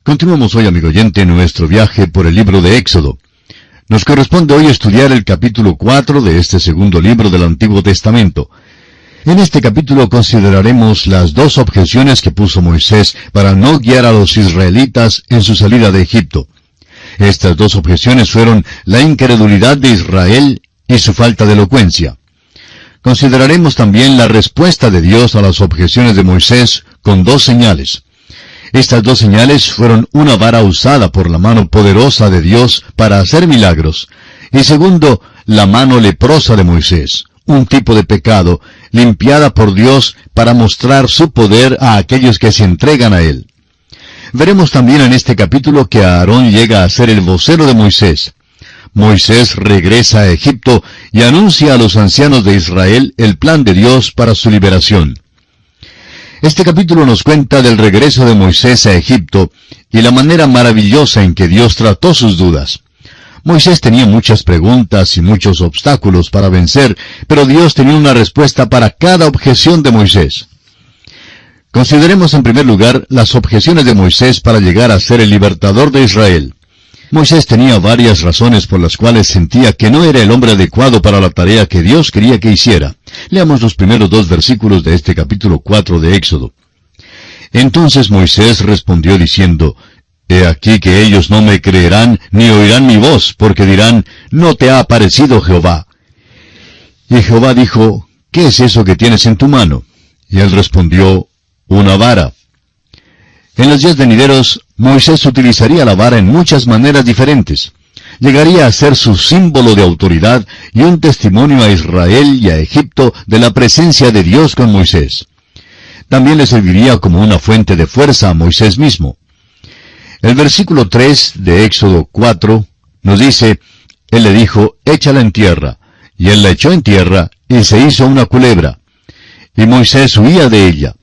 Continuamos hoy, amigo oyente, nuestro viaje por el libro de Éxodo. Nos corresponde hoy estudiar el capítulo 4 de este segundo libro del Antiguo Testamento. En este capítulo consideraremos las dos objeciones que puso Moisés para no guiar a los israelitas en su salida de Egipto. Estas dos objeciones fueron la incredulidad de Israel y su falta de elocuencia. Consideraremos también la respuesta de Dios a las objeciones de Moisés con dos señales. Estas dos señales fueron una vara usada por la mano poderosa de Dios para hacer milagros, y segundo, la mano leprosa de Moisés, un tipo de pecado, limpiada por Dios para mostrar su poder a aquellos que se entregan a Él. Veremos también en este capítulo que Aarón llega a ser el vocero de Moisés. Moisés regresa a Egipto y anuncia a los ancianos de Israel el plan de Dios para su liberación. Este capítulo nos cuenta del regreso de Moisés a Egipto y la manera maravillosa en que Dios trató sus dudas. Moisés tenía muchas preguntas y muchos obstáculos para vencer, pero Dios tenía una respuesta para cada objeción de Moisés. Consideremos en primer lugar las objeciones de Moisés para llegar a ser el libertador de Israel. Moisés tenía varias razones por las cuales sentía que no era el hombre adecuado para la tarea que Dios quería que hiciera. Leamos los primeros dos versículos de este capítulo 4 de Éxodo. Entonces Moisés respondió diciendo, He aquí que ellos no me creerán ni oirán mi voz, porque dirán, No te ha aparecido Jehová. Y Jehová dijo, ¿Qué es eso que tienes en tu mano? Y él respondió, Una vara. En los días venideros, Moisés utilizaría la vara en muchas maneras diferentes. Llegaría a ser su símbolo de autoridad y un testimonio a Israel y a Egipto de la presencia de Dios con Moisés. También le serviría como una fuente de fuerza a Moisés mismo. El versículo 3 de Éxodo 4 nos dice, Él le dijo, Échala en tierra. Y él la echó en tierra, y se hizo una culebra. Y Moisés huía de ella.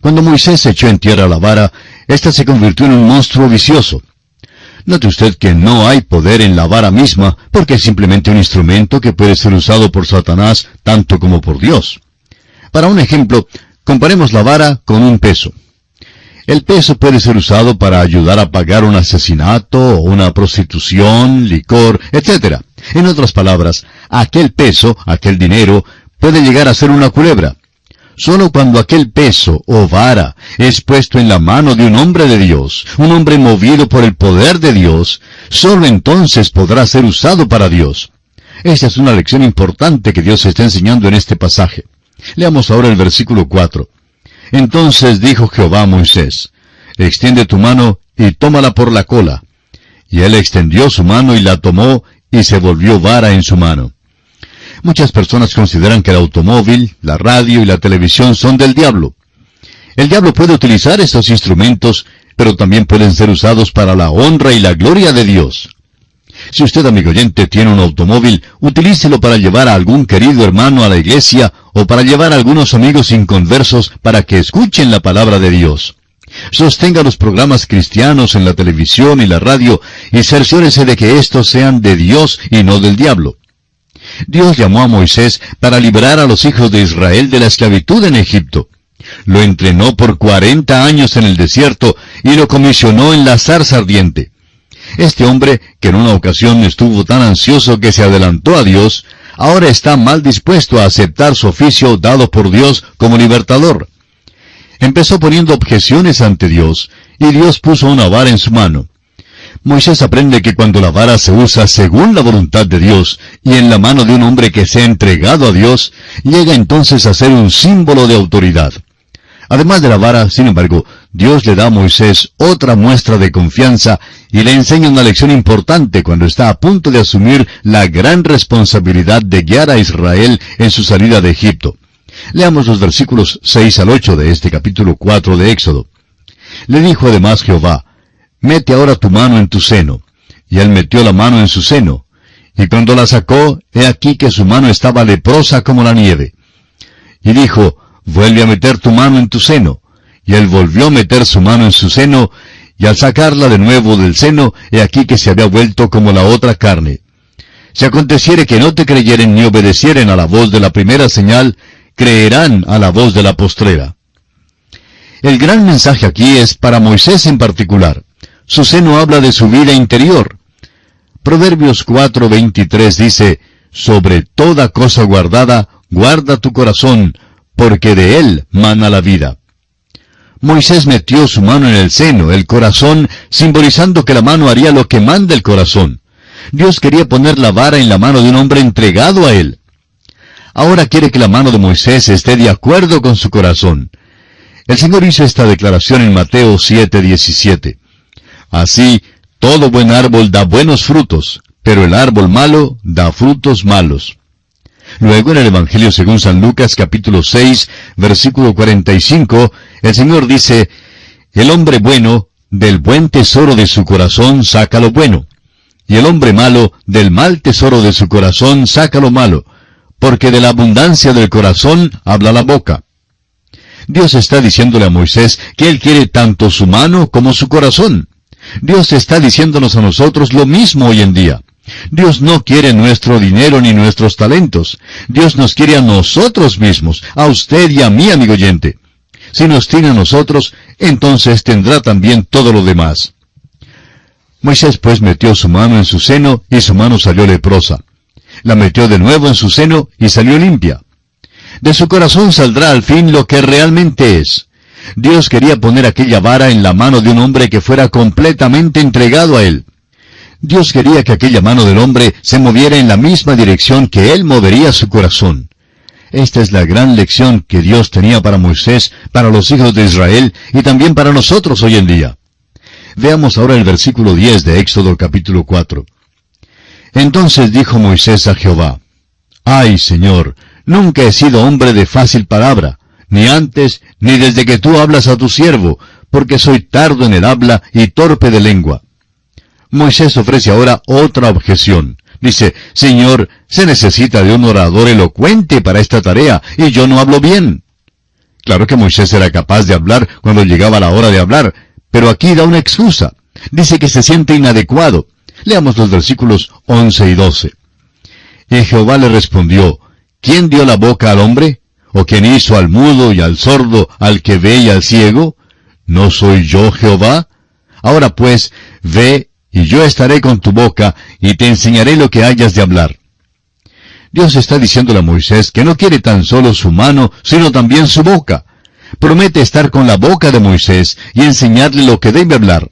Cuando Moisés echó en tierra la vara, ésta se convirtió en un monstruo vicioso. Note usted que no hay poder en la vara misma, porque es simplemente un instrumento que puede ser usado por Satanás tanto como por Dios. Para un ejemplo, comparemos la vara con un peso. El peso puede ser usado para ayudar a pagar un asesinato, o una prostitución, licor, etc. En otras palabras, aquel peso, aquel dinero, puede llegar a ser una culebra. Solo cuando aquel peso o vara es puesto en la mano de un hombre de Dios, un hombre movido por el poder de Dios, solo entonces podrá ser usado para Dios. Esta es una lección importante que Dios está enseñando en este pasaje. Leamos ahora el versículo 4. Entonces dijo Jehová a Moisés, Extiende tu mano y tómala por la cola. Y él extendió su mano y la tomó, y se volvió vara en su mano. Muchas personas consideran que el automóvil, la radio y la televisión son del diablo. El diablo puede utilizar estos instrumentos, pero también pueden ser usados para la honra y la gloria de Dios. Si usted, amigo oyente, tiene un automóvil, utilícelo para llevar a algún querido hermano a la iglesia o para llevar a algunos amigos inconversos para que escuchen la palabra de Dios. Sostenga los programas cristianos en la televisión y la radio y cerciórese de que estos sean de Dios y no del diablo. Dios llamó a Moisés para liberar a los hijos de Israel de la esclavitud en Egipto. Lo entrenó por 40 años en el desierto y lo comisionó en la zarza ardiente. Este hombre, que en una ocasión estuvo tan ansioso que se adelantó a Dios, ahora está mal dispuesto a aceptar su oficio dado por Dios como libertador. Empezó poniendo objeciones ante Dios, y Dios puso una vara en su mano. Moisés aprende que cuando la vara se usa según la voluntad de Dios y en la mano de un hombre que se ha entregado a Dios, llega entonces a ser un símbolo de autoridad. Además de la vara, sin embargo, Dios le da a Moisés otra muestra de confianza y le enseña una lección importante cuando está a punto de asumir la gran responsabilidad de guiar a Israel en su salida de Egipto. Leamos los versículos 6 al 8 de este capítulo 4 de Éxodo. Le dijo además Jehová, Mete ahora tu mano en tu seno. Y él metió la mano en su seno. Y cuando la sacó, he aquí que su mano estaba leprosa como la nieve. Y dijo, Vuelve a meter tu mano en tu seno. Y él volvió a meter su mano en su seno, y al sacarla de nuevo del seno, he aquí que se había vuelto como la otra carne. Si aconteciere que no te creyeren ni obedecieren a la voz de la primera señal, creerán a la voz de la postrera. El gran mensaje aquí es para Moisés en particular. Su seno habla de su vida interior. Proverbios 4:23 dice, sobre toda cosa guardada, guarda tu corazón, porque de él mana la vida. Moisés metió su mano en el seno, el corazón, simbolizando que la mano haría lo que manda el corazón. Dios quería poner la vara en la mano de un hombre entregado a él. Ahora quiere que la mano de Moisés esté de acuerdo con su corazón. El Señor hizo esta declaración en Mateo 7:17. Así, todo buen árbol da buenos frutos, pero el árbol malo da frutos malos. Luego en el Evangelio según San Lucas capítulo 6, versículo 45, el Señor dice, el hombre bueno, del buen tesoro de su corazón saca lo bueno, y el hombre malo, del mal tesoro de su corazón saca lo malo, porque de la abundancia del corazón habla la boca. Dios está diciéndole a Moisés que Él quiere tanto su mano como su corazón. Dios está diciéndonos a nosotros lo mismo hoy en día. Dios no quiere nuestro dinero ni nuestros talentos. Dios nos quiere a nosotros mismos, a usted y a mí, amigo oyente. Si nos tiene a nosotros, entonces tendrá también todo lo demás. Moisés pues metió su mano en su seno y su mano salió leprosa. La metió de nuevo en su seno y salió limpia. De su corazón saldrá al fin lo que realmente es. Dios quería poner aquella vara en la mano de un hombre que fuera completamente entregado a Él. Dios quería que aquella mano del hombre se moviera en la misma dirección que Él movería su corazón. Esta es la gran lección que Dios tenía para Moisés, para los hijos de Israel y también para nosotros hoy en día. Veamos ahora el versículo 10 de Éxodo capítulo 4. Entonces dijo Moisés a Jehová, «Ay, Señor, nunca he sido hombre de fácil palabra, ni antes, ni desde que tú hablas a tu siervo, porque soy tardo en el habla y torpe de lengua». Moisés ofrece ahora otra objeción. Dice, «Señor, se necesita de un orador elocuente para esta tarea, y yo no hablo bien». Claro que Moisés era capaz de hablar cuando llegaba la hora de hablar, pero aquí da una excusa. Dice que se siente inadecuado. Leamos los versículos 11 y 12. Y Jehová le respondió, ¿quién dio la boca al hombre? ¿O quién hizo al mudo y al sordo, al que ve y al ciego? ¿No soy yo Jehová? Ahora pues, ve, y yo estaré con tu boca, y te enseñaré lo que hayas de hablar. Dios está diciéndole a Moisés que no quiere tan solo su mano, sino también su boca. Promete estar con la boca de Moisés y enseñarle lo que debe hablar.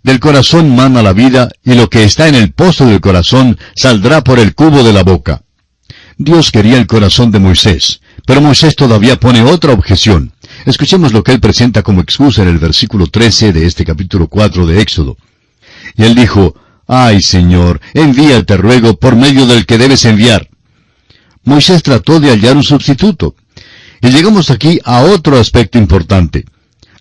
Del corazón mana la vida, y lo que está en el pozo del corazón saldrá por el cubo de la boca. Dios quería el corazón de Moisés, pero Moisés todavía pone otra objeción. Escuchemos lo que él presenta como excusa en el versículo 13 de este capítulo 4 de Éxodo. Y él dijo, «Ay, Señor, envía, te ruego, por medio del que debes enviar». Moisés trató de hallar un sustituto. Y llegamos aquí a otro aspecto importante.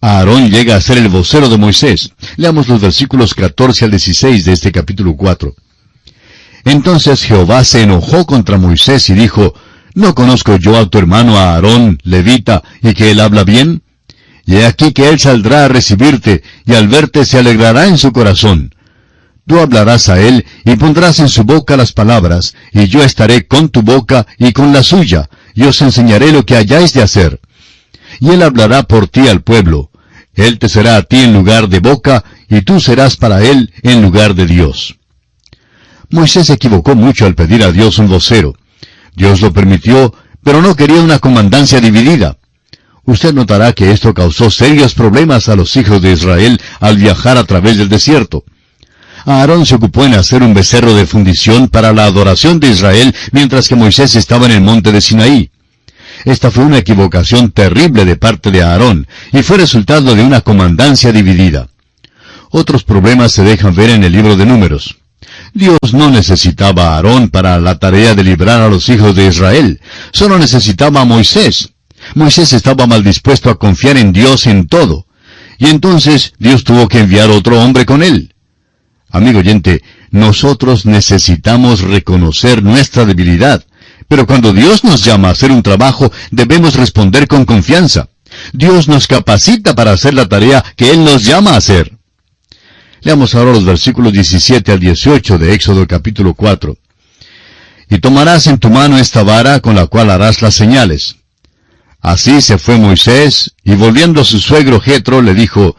Aarón llega a ser el vocero de Moisés. Leamos los versículos 14 al 16 de este capítulo 4. Entonces Jehová se enojó contra Moisés y dijo, ¿no conozco yo a tu hermano Aarón, levita, y que él habla bien? Y he aquí que él saldrá a recibirte, y al verte se alegrará en su corazón. Tú hablarás a él, y pondrás en su boca las palabras, y yo estaré con tu boca y con la suya, y os enseñaré lo que hayáis de hacer. Y él hablará por ti al pueblo. Él te será a ti en lugar de boca, y tú serás para él en lugar de Dios. Moisés se equivocó mucho al pedir a Dios un vocero. Dios lo permitió, pero no quería una comandancia dividida. Usted notará que esto causó serios problemas a los hijos de Israel al viajar a través del desierto. Aarón se ocupó en hacer un becerro de fundición para la adoración de Israel, mientras que Moisés estaba en el monte de Sinaí. Esta fue una equivocación terrible de parte de Aarón, y fue resultado de una comandancia dividida. Otros problemas se dejan ver en el libro de Números. Dios no necesitaba a Aarón para la tarea de librar a los hijos de Israel, solo necesitaba a Moisés. Moisés estaba mal dispuesto a confiar en Dios en todo, y entonces Dios tuvo que enviar otro hombre con él. Amigo oyente, nosotros necesitamos reconocer nuestra debilidad, pero cuando Dios nos llama a hacer un trabajo, debemos responder con confianza. Dios nos capacita para hacer la tarea que Él nos llama a hacer. Leamos ahora los versículos 17 al 18 de Éxodo capítulo 4. Y tomarás en tu mano esta vara con la cual harás las señales. Así se fue Moisés, y volviendo a su suegro Jetro le dijo,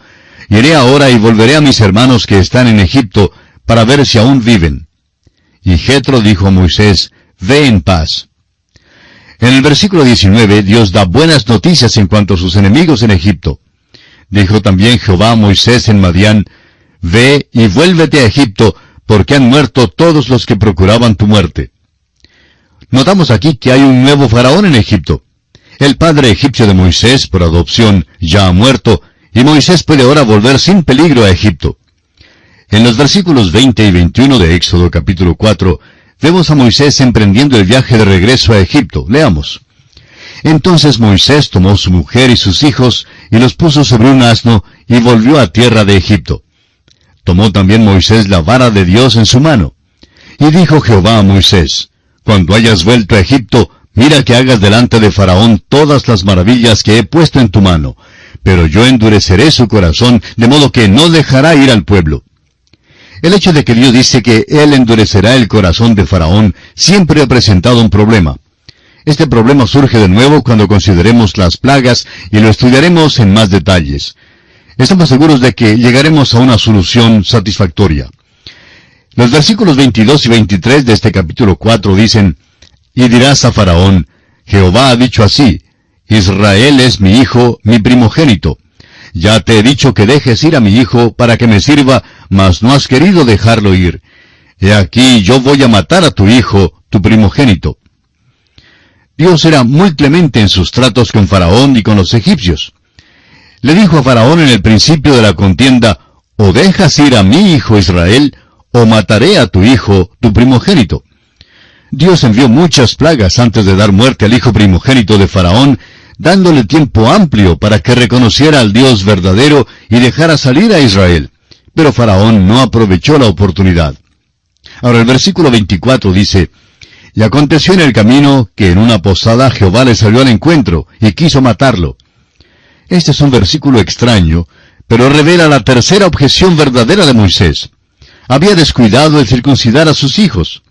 Iré ahora y volveré a mis hermanos que están en Egipto, para ver si aún viven. Y Jetro dijo a Moisés, ve en paz. En el versículo 19, Dios da buenas noticias en cuanto a sus enemigos en Egipto. Dijo también Jehová a Moisés en Madián, ve y vuélvete a Egipto, porque han muerto todos los que procuraban tu muerte. Notamos aquí que hay un nuevo faraón en Egipto. El padre egipcio de Moisés, por adopción, ya ha muerto, y Moisés puede ahora volver sin peligro a Egipto. En los versículos 20 y 21 de Éxodo capítulo 4, vemos a Moisés emprendiendo el viaje de regreso a Egipto. Leamos. Entonces Moisés tomó su mujer y sus hijos, y los puso sobre un asno, y volvió a tierra de Egipto. Tomó también Moisés la vara de Dios en su mano. Y dijo Jehová a Moisés, cuando hayas vuelto a Egipto, mira que hagas delante de Faraón todas las maravillas que he puesto en tu mano, pero yo endureceré su corazón, de modo que no dejará ir al pueblo. El hecho de que Dios dice que Él endurecerá el corazón de Faraón siempre ha presentado un problema. Este problema surge de nuevo cuando consideremos las plagas y lo estudiaremos en más detalles. Estamos seguros de que llegaremos a una solución satisfactoria. Los versículos 22 y 23 de este capítulo 4 dicen, y dirás a Faraón, Jehová ha dicho así, Israel es mi hijo, mi primogénito. Ya te he dicho que dejes ir a mi hijo para que me sirva, mas no has querido dejarlo ir. He aquí yo voy a matar a tu hijo, tu primogénito. Dios era muy clemente en sus tratos con Faraón y con los egipcios. Le dijo a Faraón en el principio de la contienda, o dejas ir a mi hijo Israel, o mataré a tu hijo, tu primogénito. Dios envió muchas plagas antes de dar muerte al hijo primogénito de Faraón, dándole tiempo amplio para que reconociera al Dios verdadero y dejara salir a Israel. Pero Faraón no aprovechó la oportunidad. Ahora el versículo 24 dice, y aconteció en el camino que en una posada Jehová le salió al encuentro y quiso matarlo. Este es un versículo extraño, pero revela la tercera objeción verdadera de Moisés. Había descuidado el circuncidar a sus hijos.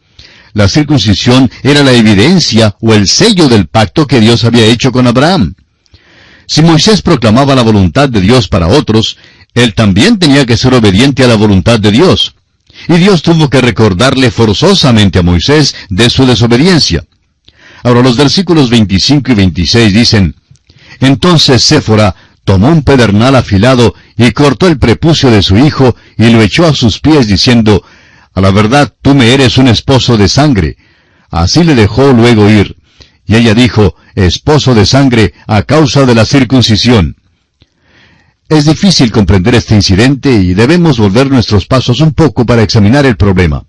La circuncisión era la evidencia o el sello del pacto que Dios había hecho con Abraham. Si Moisés proclamaba la voluntad de Dios para otros, él también tenía que ser obediente a la voluntad de Dios. Y Dios tuvo que recordarle forzosamente a Moisés de su desobediencia. Ahora los versículos 25 y 26 dicen, entonces Séfora tomó un pedernal afilado y cortó el prepucio de su hijo y lo echó a sus pies diciendo, a la verdad tú me eres un esposo de sangre. Así le dejó luego ir. Y ella dijo, esposo de sangre a causa de la circuncisión. Es difícil comprender este incidente y debemos volver nuestros pasos un poco para examinar el problema.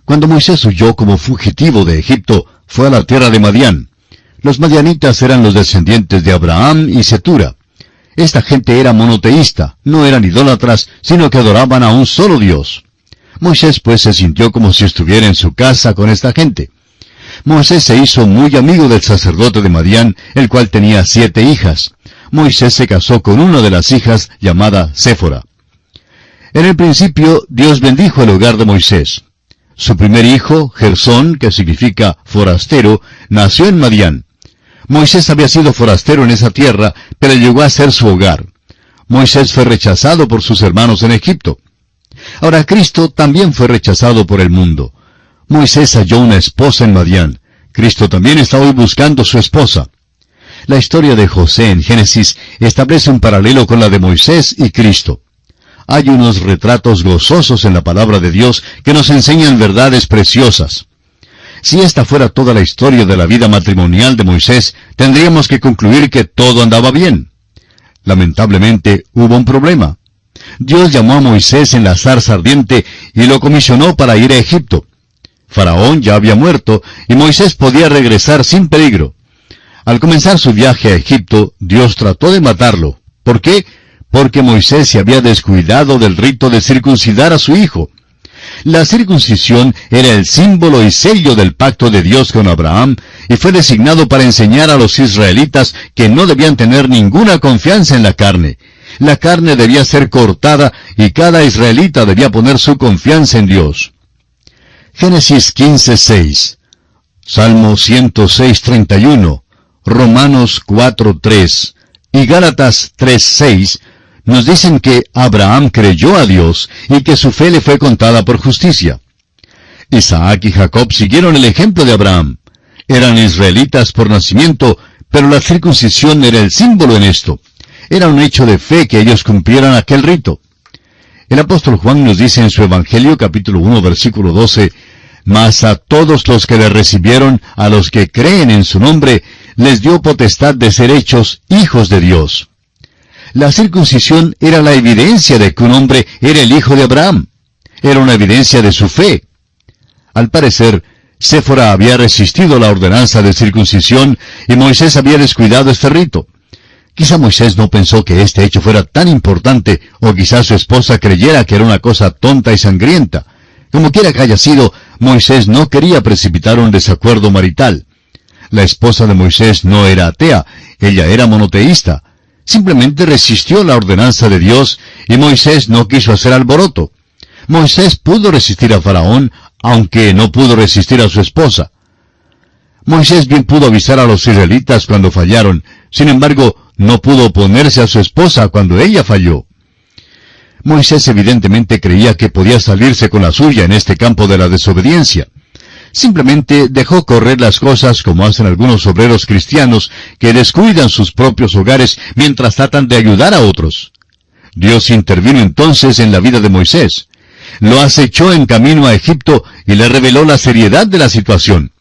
Cuando Moisés huyó como fugitivo de Egipto, fue a la tierra de Madián. Los madianitas eran los descendientes de Abraham y Cetura. Esta gente era monoteísta, no eran idólatras, sino que adoraban a un solo Dios. Moisés pues se sintió como si estuviera en su casa con esta gente. Moisés se hizo muy amigo del sacerdote de Madián, el cual tenía 7 hijas. Moisés se casó con una de las hijas llamada Séfora. En el principio, Dios bendijo el hogar de Moisés. Su primer hijo, Gersón, que significa forastero, nació en Madián. Moisés había sido forastero en esa tierra, pero llegó a ser su hogar. Moisés fue rechazado por sus hermanos en Egipto. Ahora Cristo también fue rechazado por el mundo. Moisés halló una esposa en Madián. Cristo también está hoy buscando su esposa. La historia de José en Génesis establece un paralelo con la de Moisés y Cristo. Hay unos retratos gozosos en la palabra de Dios que nos enseñan verdades preciosas. Si esta fuera toda la historia de la vida matrimonial de Moisés, tendríamos que concluir que todo andaba bien. Lamentablemente, hubo un problema. Dios llamó a Moisés en la zarza ardiente y lo comisionó para ir a Egipto. Faraón ya había muerto y Moisés podía regresar sin peligro. Al comenzar su viaje a Egipto, Dios trató de matarlo. ¿Por qué? Porque Moisés se había descuidado del rito de circuncidar a su hijo. La circuncisión era el símbolo y sello del pacto de Dios con Abraham y fue designado para enseñar a los israelitas que no debían tener ninguna confianza en la carne. La carne debía ser cortada y cada israelita debía poner su confianza en Dios. Génesis 15:6, Salmo 106:31, Romanos 4:3 y Gálatas 3:6 nos dicen que Abraham creyó a Dios y que su fe le fue contada por justicia. Isaac y Jacob siguieron el ejemplo de Abraham. Eran israelitas por nacimiento, pero la circuncisión era el símbolo en esto. Era un hecho de fe que ellos cumplieran aquel rito. El apóstol Juan nos dice en su Evangelio, capítulo 1, versículo 12, «Mas a todos los que le recibieron, a los que creen en su nombre, les dio potestad de ser hechos hijos de Dios». La circuncisión era la evidencia de que un hombre era el hijo de Abraham. Era una evidencia de su fe. Al parecer, Séfora había resistido la ordenanza de circuncisión y Moisés había descuidado este rito. Quizá Moisés no pensó que este hecho fuera tan importante, o quizá su esposa creyera que era una cosa tonta y sangrienta. Como quiera que haya sido, Moisés no quería precipitar un desacuerdo marital. La esposa de Moisés no era atea, ella era monoteísta. Simplemente resistió la ordenanza de Dios y Moisés no quiso hacer alboroto. Moisés pudo resistir a Faraón, aunque no pudo resistir a su esposa. Moisés bien pudo avisar a los israelitas cuando fallaron, sin embargo, no pudo oponerse a su esposa cuando ella falló. Moisés evidentemente creía que podía salirse con la suya en este campo de la desobediencia. Simplemente dejó correr las cosas como hacen algunos obreros cristianos que descuidan sus propios hogares mientras tratan de ayudar a otros. Dios intervino entonces en la vida de Moisés. Lo acechó en camino a Egipto y le reveló la seriedad de la situación.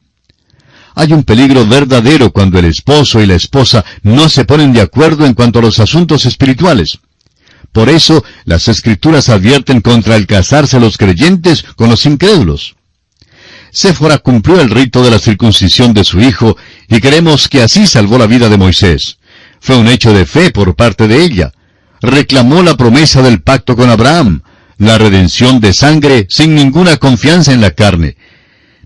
Hay un peligro verdadero cuando el esposo y la esposa no se ponen de acuerdo en cuanto a los asuntos espirituales. Por eso, las Escrituras advierten contra el casarse los creyentes con los incrédulos. Séfora cumplió el rito de la circuncisión de su hijo, y creemos que así salvó la vida de Moisés. Fue un hecho de fe por parte de ella. Reclamó la promesa del pacto con Abraham, la redención de sangre sin ninguna confianza en la carne.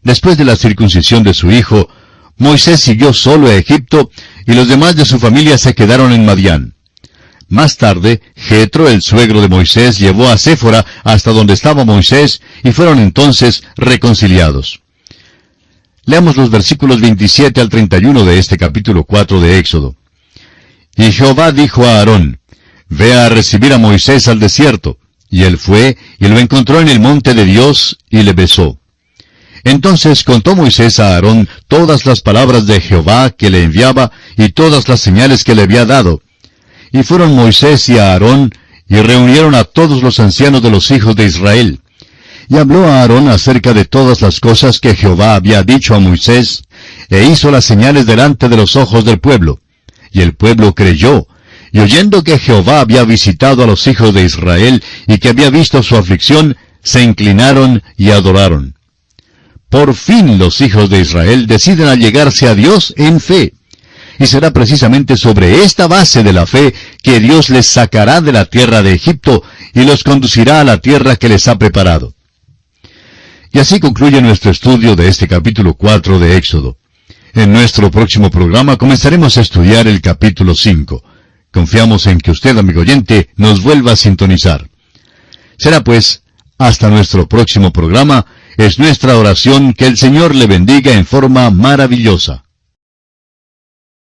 Después de la circuncisión de su hijo, Moisés siguió solo a Egipto, y los demás de su familia se quedaron en Madián. Más tarde, Jetro, el suegro de Moisés, llevó a Séfora hasta donde estaba Moisés, y fueron entonces reconciliados. Leamos los versículos 27 al 31 de este capítulo 4 de Éxodo. Y Jehová dijo a Aarón, «Ve a recibir a Moisés al desierto». Y él fue, y lo encontró en el monte de Dios, y le besó. Entonces contó Moisés a Aarón todas las palabras de Jehová que le enviaba, y todas las señales que le había dado. Y fueron Moisés y Aarón, y reunieron a todos los ancianos de los hijos de Israel. Y habló a Aarón acerca de todas las cosas que Jehová había dicho a Moisés, e hizo las señales delante de los ojos del pueblo. Y el pueblo creyó, y oyendo que Jehová había visitado a los hijos de Israel, y que había visto su aflicción, se inclinaron y adoraron. Por fin los hijos de Israel deciden allegarse a Dios en fe. Y será precisamente sobre esta base de la fe que Dios les sacará de la tierra de Egipto y los conducirá a la tierra que les ha preparado. Y así concluye nuestro estudio de este capítulo 4 de Éxodo. En nuestro próximo programa comenzaremos a estudiar el capítulo 5. Confiamos en que usted, amigo oyente, nos vuelva a sintonizar. Será pues, hasta nuestro próximo programa. Es nuestra oración que el Señor le bendiga en forma maravillosa.